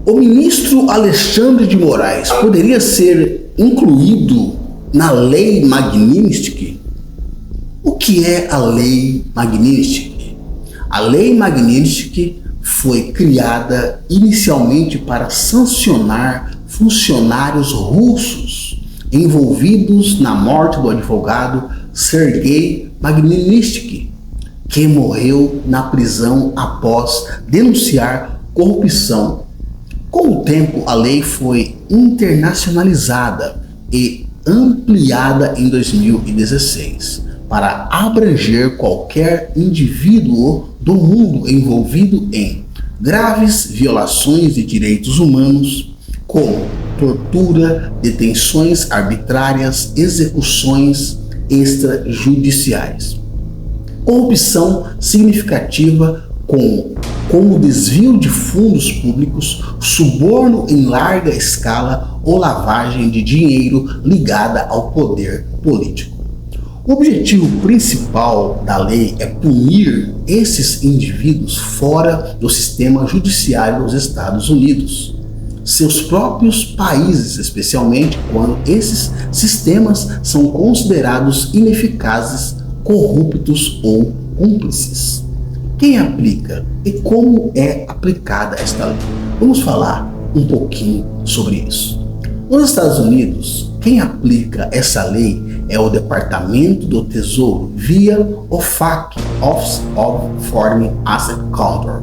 O ministro Alexandre de Moraes poderia ser incluído na Lei Magnitsky? O que é a Lei Magnitsky? A Lei Magnitsky foi criada inicialmente para sancionar funcionários russos envolvidos na morte do advogado Sergei Magnitsky, que morreu na prisão após denunciar corrupção. Com o tempo, a lei foi internacionalizada e ampliada em 2016 para abranger qualquer indivíduo do mundo envolvido em graves violações de direitos humanos, como tortura, detenções arbitrárias, execuções extrajudiciais, corrupção significativa como desvio de fundos públicos, suborno em larga escala ou lavagem de dinheiro ligada ao poder político. O objetivo principal da lei é punir esses indivíduos fora do sistema judiciário dos Estados Unidos, seus próprios países, especialmente quando esses sistemas são considerados ineficazes, corruptos ou cúmplices. Quem aplica e como é aplicada esta lei? Vamos falar um pouquinho sobre isso. Nos Estados Unidos, quem aplica essa lei é o Departamento do Tesouro via OFAC, Office of Foreign Asset Control,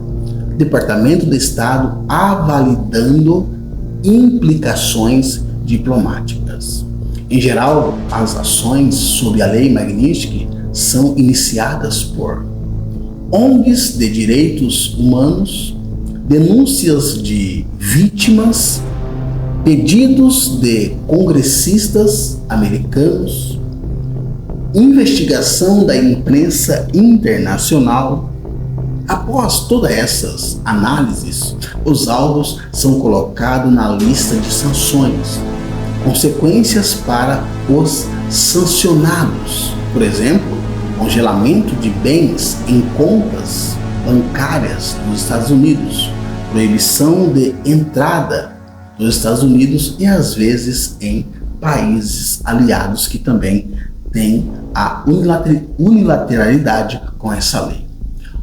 Departamento do Estado, avalidando implicações diplomáticas. Em geral, as ações sob a Lei Magnitsky são iniciadas por ONGs de direitos humanos, denúncias de vítimas, pedidos de congressistas americanos, investigação da imprensa internacional. Após todas essas análises, os alvos são colocados na lista de sanções, consequências para os sancionados, por exemplo, congelamento de bens em contas bancárias dos Estados Unidos, proibição de entrada dos Estados Unidos e às vezes em países aliados que também têm a unilateralidade com essa lei.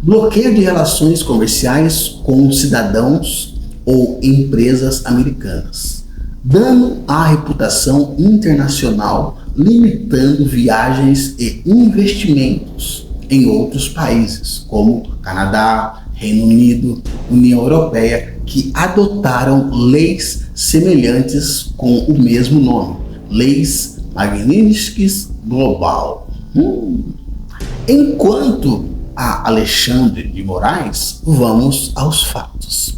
Bloqueio de relações comerciais com cidadãos ou empresas americanas. Dano à reputação internacional, limitando viagens e investimentos em outros países, como Canadá, Reino Unido, União Europeia, que adotaram leis semelhantes com o mesmo nome, Leis Magnitsky Global. Enquanto a Alexandre de Moraes, vamos aos fatos.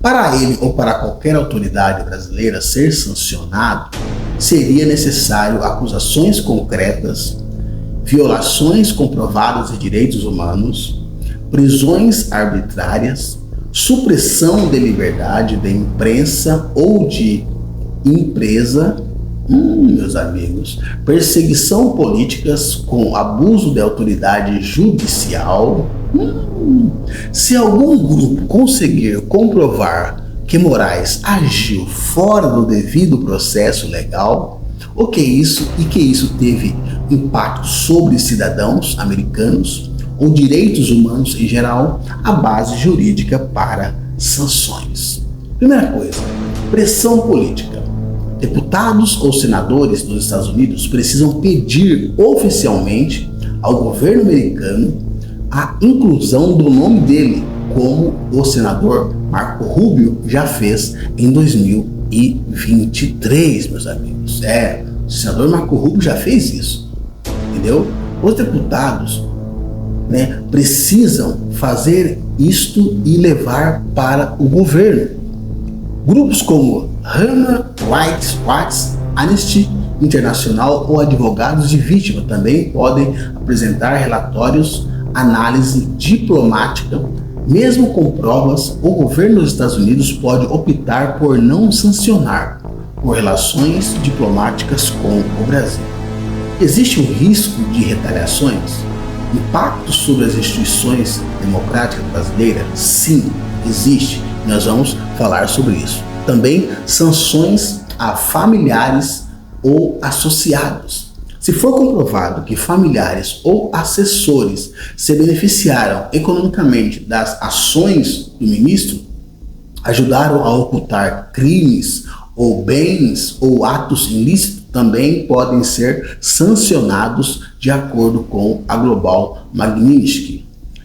Para ele ou para qualquer autoridade brasileira ser sancionado, seria necessário acusações concretas, violações comprovadas de direitos humanos, prisões arbitrárias, supressão de liberdade da imprensa ou de empresa, meus amigos, perseguição políticas com abuso de autoridade judicial. Se algum grupo conseguir comprovar que Moraes agiu fora do devido processo legal, que isso teve impacto sobre cidadãos americanos ou direitos humanos em geral, a base jurídica para sanções. Primeira coisa, pressão política. Deputados ou senadores dos Estados Unidos precisam pedir oficialmente ao governo americano a inclusão do nome dele, como o senador Marco Rubio já fez em 2023, meus amigos. O senador Marco Rubio já fez isso, entendeu? Os deputados, precisam fazer isto e levar para o governo. Grupos como Human Rights Watch, Amnesty Internacional ou advogados de vítima também podem apresentar relatórios, análise diplomática. Mesmo com provas, o governo dos Estados Unidos pode optar por não sancionar por relações diplomáticas com o Brasil. Existe um risco de retaliações? Impacto sobre as instituições democráticas brasileiras? Sim, existe, Nós vamos falar sobre isso. Também sanções a familiares ou associados. Se for comprovado que familiares ou assessores se beneficiaram economicamente das ações do ministro, ajudaram a ocultar crimes ou bens ou atos ilícitos, também podem ser sancionados de acordo com a Global Magnitsky.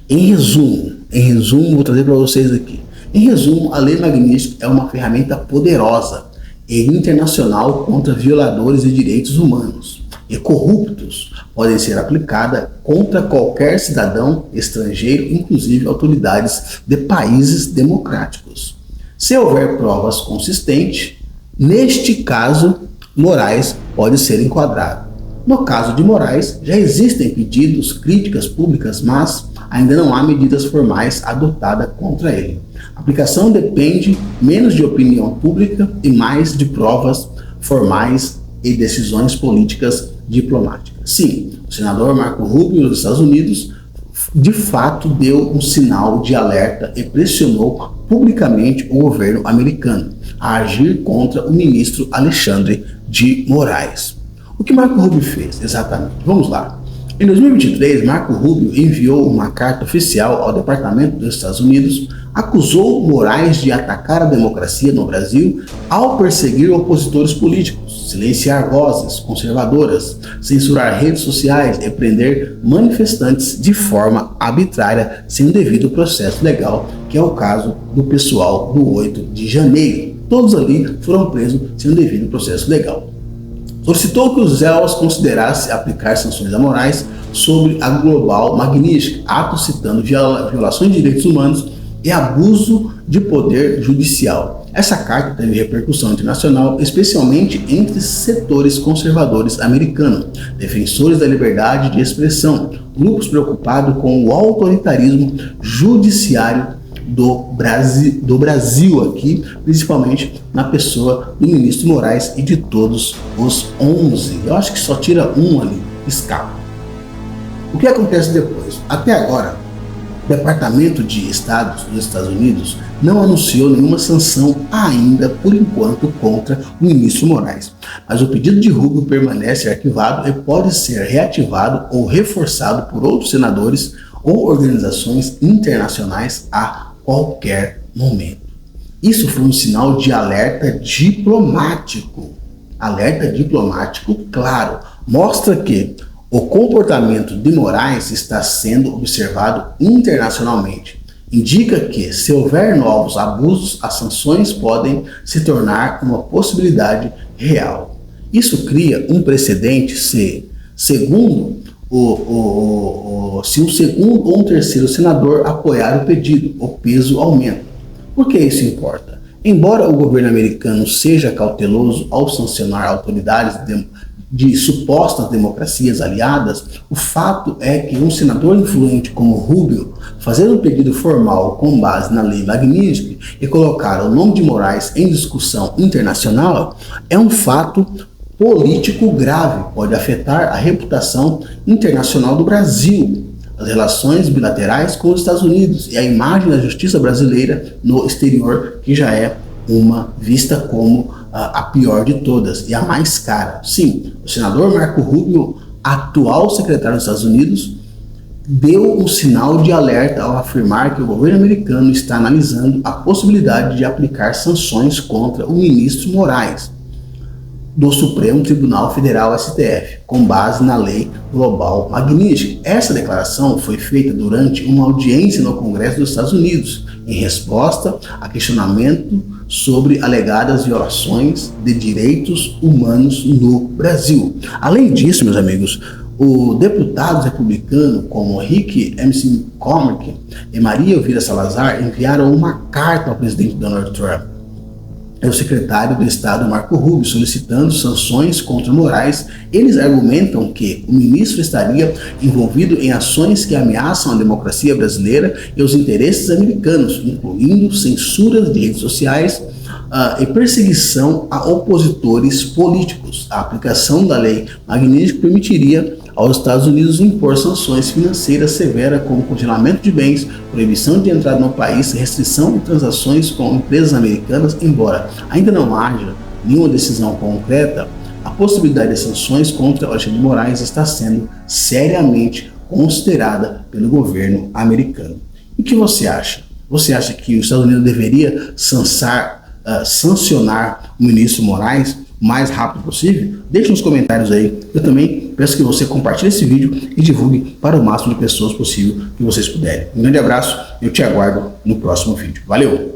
Em resumo, vou trazer para vocês aqui. Em resumo, a Lei Magnitsky é uma ferramenta poderosa e internacional contra violadores de direitos humanos e corruptos. Podem ser aplicada contra qualquer cidadão estrangeiro, inclusive autoridades de países democráticos. Se houver provas consistentes, neste caso, Moraes pode ser enquadrado. No caso de Moraes, já existem pedidos, críticas públicas, mas ainda não há medidas formais adotadas contra ele. A aplicação depende menos de opinião pública e mais de provas formais e decisões políticas diplomáticas. Sim, o senador Marco Rubio dos Estados Unidos de fato deu um sinal de alerta e pressionou publicamente o governo americano a agir contra o ministro Alexandre de Moraes. O que Marco Rubio fez exatamente? Vamos lá. Em 2023, Marco Rubio enviou uma carta oficial ao Departamento dos Estados Unidos, acusou Moraes de atacar a democracia no Brasil ao perseguir opositores políticos, silenciar vozes conservadoras, censurar redes sociais e prender manifestantes de forma arbitrária sem o devido processo legal, que é o caso do pessoal do 8 de janeiro. Todos ali foram presos sem o devido processo legal. Solicitou que os réus considerassem aplicar sanções a Moraes sobre a Global Magnitsky, atos citando violações de direitos humanos e abuso de poder judicial. Essa carta teve repercussão internacional, especialmente entre setores conservadores americanos, defensores da liberdade de expressão, grupos preocupados com o autoritarismo judiciário do Brasil aqui, principalmente na pessoa do ministro Moraes e de todos os 11. Eu acho que só tira um ali, escapa. O que acontece depois? Até agora, o Departamento de Estado dos Estados Unidos não anunciou nenhuma sanção ainda, por enquanto, contra o ministro Moraes. Mas o pedido de Rubio permanece arquivado e pode ser reativado ou reforçado por outros senadores ou organizações internacionais a qualquer momento. Isso foi um sinal de alerta diplomático. Alerta diplomático, claro, mostra que o comportamento de Moraes está sendo observado internacionalmente. Indica que, se houver novos abusos, as sanções podem se tornar uma possibilidade real. Isso cria um precedente se um segundo ou um terceiro senador apoiar o pedido, o peso aumenta. Por que isso importa? Embora o governo americano seja cauteloso ao sancionar autoridades de supostas democracias aliadas, o fato é que um senador influente como Rubio, fazendo um pedido formal com base na Lei Magnitsky e colocar o nome de Moraes em discussão internacional, é um fato político grave, pode afetar a reputação internacional do Brasil, as relações bilaterais com os Estados Unidos e a imagem da justiça brasileira no exterior, que já é uma vista como a pior de todas e a mais cara. Sim, o senador Marco Rubio, atual secretário dos Estados Unidos, deu um sinal de alerta ao afirmar que o governo americano está analisando a possibilidade de aplicar sanções contra o ministro Moraes do Supremo Tribunal Federal STF, com base na Lei Global Magnitsky. Essa declaração foi feita durante uma audiência no Congresso dos Estados Unidos, em resposta a questionamento sobre alegadas violações de direitos humanos no Brasil. Além disso, meus amigos, os deputados republicanos como Rick McCormick e Maria Elvira Salazar enviaram uma carta ao presidente Donald Trump, o secretário do Estado Marco Rubio, solicitando sanções contra Moraes. Eles argumentam que o ministro estaria envolvido em ações que ameaçam a democracia brasileira e os interesses americanos, incluindo censura de redes sociais e perseguição a opositores políticos. A aplicação da Lei Magnitsky permitiria aos Estados Unidos impor sanções financeiras severas como congelamento de bens, proibição de entrada no país, restrição de transações com empresas americanas, embora ainda não haja nenhuma decisão concreta. A possibilidade de sanções contra Alexandre de Moraes está sendo seriamente considerada pelo governo americano. O que você acha? Você acha que os Estados Unidos deveria sancionar o ministro Moraes o mais rápido possível? Deixe nos comentários aí. Eu também peço que você compartilhe esse vídeo e divulgue para o máximo de pessoas possível que vocês puderem. Um grande abraço e eu te aguardo no próximo vídeo. Valeu!